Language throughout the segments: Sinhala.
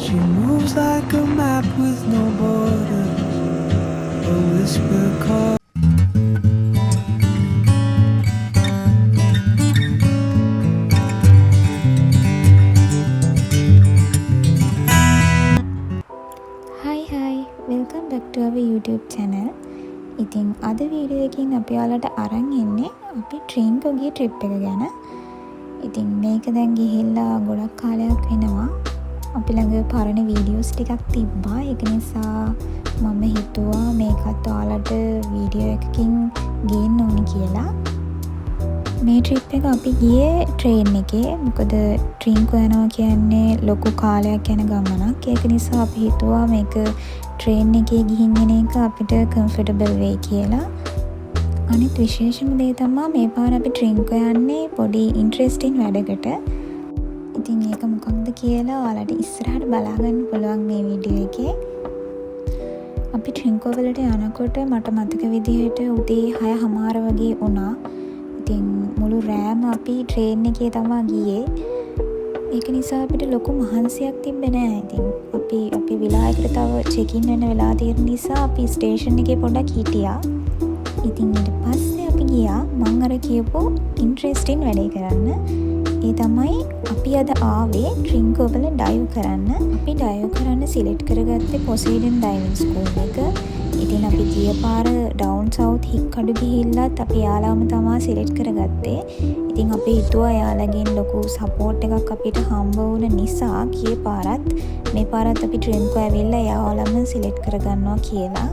She moves like a map with no border, a whisper call. Hi, welcome back to our YouTube channel. ඉතින් අද වීඩියෝ එකකින් අපි ඔයාලට අරන් එන්නේ අපි ට්‍රින්කෝ ගිය ට්‍රිප් එක ගැන. ඉතින් මේක දැන් ගිහිල්ලා ගොඩක් කාලයක් වෙනවා. අපි ළඟ පරණ වීඩියෝස් ටිකක් තිබ්බා. ඒක නිසා මම හිතුවා මේකත් ඔයාලට වීඩියෝ එකකින් ගේන්න ඕනි කියලා. මේ ට්‍රිප් එක අපි ගියේ ට්‍රේන් එකේ. මොකද ට්‍රින්කෝ යනවා කියන්නේ ලොකු කාලයක් යන ගමනක්. ඒක නිසා අපි හිතුවා මේක ට්‍රේන් එකේ ගිහින් එන එක අපිට කම්ෆර්ටබල් වෙයි කියලා. අනිත් විශේෂම දේ තමයි මේ පාර අපි ට්‍රින්කෝ යන්නේ පොඩි ඉන්ට්‍රෙස්ටිං වැඩකට. ඉතින් ඒක මොකක්ද කියලා ඔයාලට ඉස්සරහට බලා ගන්න පුළුවන් මේ වීඩියෝ එකේ. අපි ට්‍රින්කෝ වලට යනකොට මට මතක විදිහට උදේ 6:00 වගේ වුණා. ඉතින් මුළු රෑම අපි ට්‍රේන් එකේ තමයි ගියේ. ඒක නිසා අපිට ලොකු මහන්සියක් තිබ්බේ නෑ. ඉතින් අපි විලායකට තව චෙකින් වෙන වෙලා තියෙන නිසා අපි ස්ටේෂන් එකේ පොඩ්ඩක් හිටියා. ඉතින් ඊට පස්සේ අපි ගියා මං අර කියපු ඉන්ට්‍රෙස්ටිං වැඩේ කරන්න. ඒ තමයි අපි අද ආවේ ට්‍රින්කෝ වල ඩයිව් කරන්න. අපි ඩයිව් කරන්න සිලෙක්ට් කරගත්තේ පොසේඩන් ඩයිවිං ස්කූල් එක. ඉතින් අපි ගිය පාර ඩවුන් සවුත් හික්කඩු ගිහිල්ලත් අපි යාළුවම තමයි සිලෙක්ට් කරගත්තේ. ඉතින් අපි හිතුවා යාළුවගෙන් ලොකු සපෝට් එකක් අපිට හම්බ වුණ නිසා ගිය පාරත් මේ පාරත් අපි ට්‍රින්කෝ ඇවිල්ලා යාළුවම සිලෙක්ට් කරගන්නවා කියලා.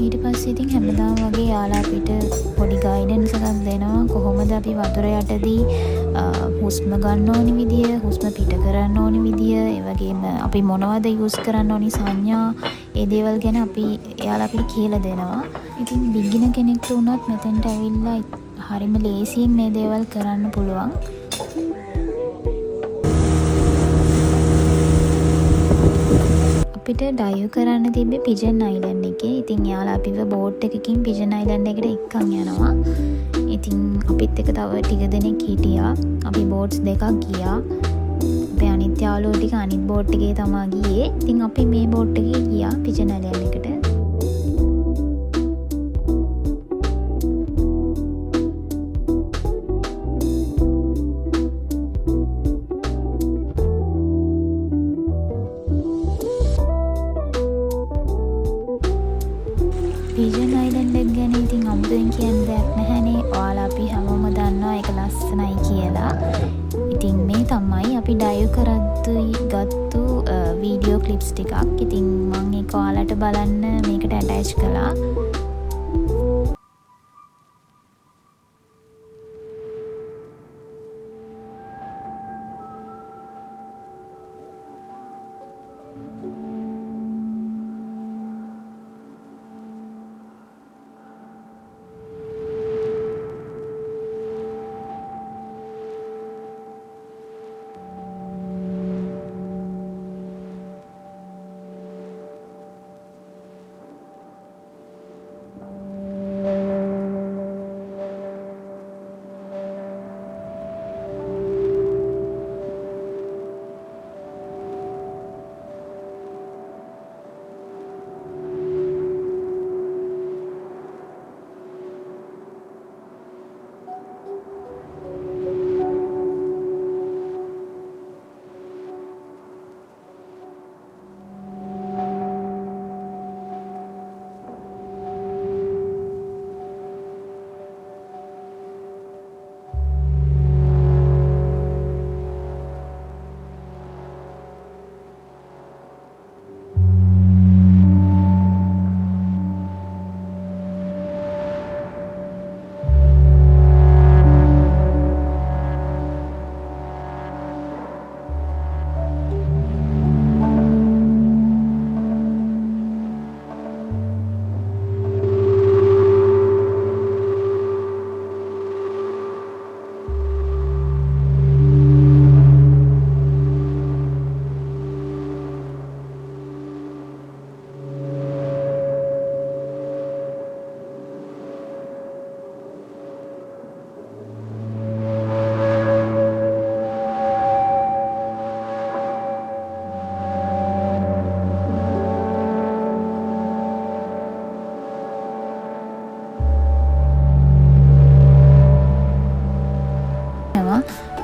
ඊට පස්සේ ඉතින් හැමදාම වගේ යාළුවා අපිට පොඩි ගයිඩන්ස් එකක් දෙනවා කොහොමද අපි වතුර යටදී හුස්ම ගන්න ඕනි විදිය, හුස්ම පිට කරන්න ඕනි විදිය, ඒ වගේම අපි මොනවද යූස් කරන්න ඕනි සංඥා, ඒ දේවල් ගැන එයාලා අපිට කියලා දෙනවා. ඉතින් බිග්ිනර් කෙනෙක්ට වුණත් මෙතෙන්ට ඇවිල්ලා හරිම ලේසියෙන් මේ දේවල් කරන්න පුළුවන්. අපිට ඩයිව් කරන්න තිබ්බේ පිජන් අයිලන්ඩ් එකේ. ඉතින් යාළුවා අපිව බෝට් එකකින් පිජන් අයිලන්ඩ් එකට එක්කන් යනවා. ඉතින් අපිත් එක තව ටික දෙනෙක් හිටියා. අපි බෝට්ස් දෙකක් ගියා. අපේ අනිත් යාළුවෝ ටික අනිත් බෝට් එකේ තමයි ගියේ. ඉතින් අපි මේ බෝට් එකේ ගියා පිජන් අයිලන්ඩ් එකට. පිජන් අයිලන්ඩ් එක ගැන ඉතින් අමුතුවෙන් කියන්න දෙයක් නැහැනේ. ඔයාලා අපි හැමෝම දන්නවා ඒක ලස්සනයි කියලා. ඉතින් මේ තමයි අපි ඩයිව් කරද්දී ගත්තු වීඩියෝ ක්ලිප්ස් ටිකක්. ඉතින් මම ඒක ඔයාලට බලන්න මේකට ඇටච් කළා.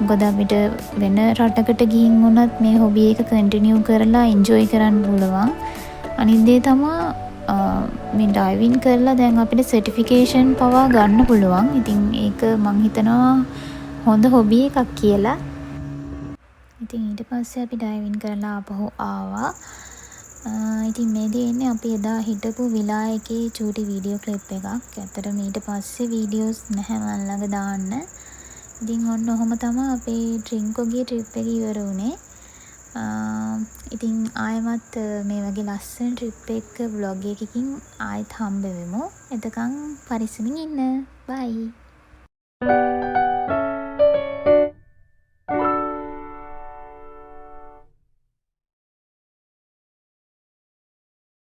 මොකද අපිට වෙන රටකට ගිහින් වුණත් මේ හොබි එක කන්ටිනියු කරලා එන්ජොයි කරන්න පුළුවන්. අනිත් දේ තමයි මේ ඩයිවිං කරලා දැන් අපිට සර්ටිෆිකේෂන් පවා ගන්න පුළුවන්. ඉතින් ඒක මං හිතනවා හොඳ හොබි එකක් කියලා. ඉතින් ඊට පස්සේ අපි ඩයිවිං කරලා ආපහු ආවා. ඉතින් මේ දෙන්නේ අපි එදා හිටපු විලා එකේ චූටි වීඩියෝ ක්ලිප් එකක්. ඇත්තටම ඊට පස්සේ වීඩියෝස් නැහැ මන් ළඟ දාන්න. ඉතින් ඔන්න ඔහොම තමයි අපේ ට්‍රින්කෝගේ ට්‍රිප් එක ඉවර වුණේ. ඉතින් ආයෙමත් මේ වගේ ලස්සන ට්‍රිප් එක ව්ලොග් එකකින් ආයෙත් හම්බ වෙමු. එතකන් පරිස්සමින් ඉන්න. බයි.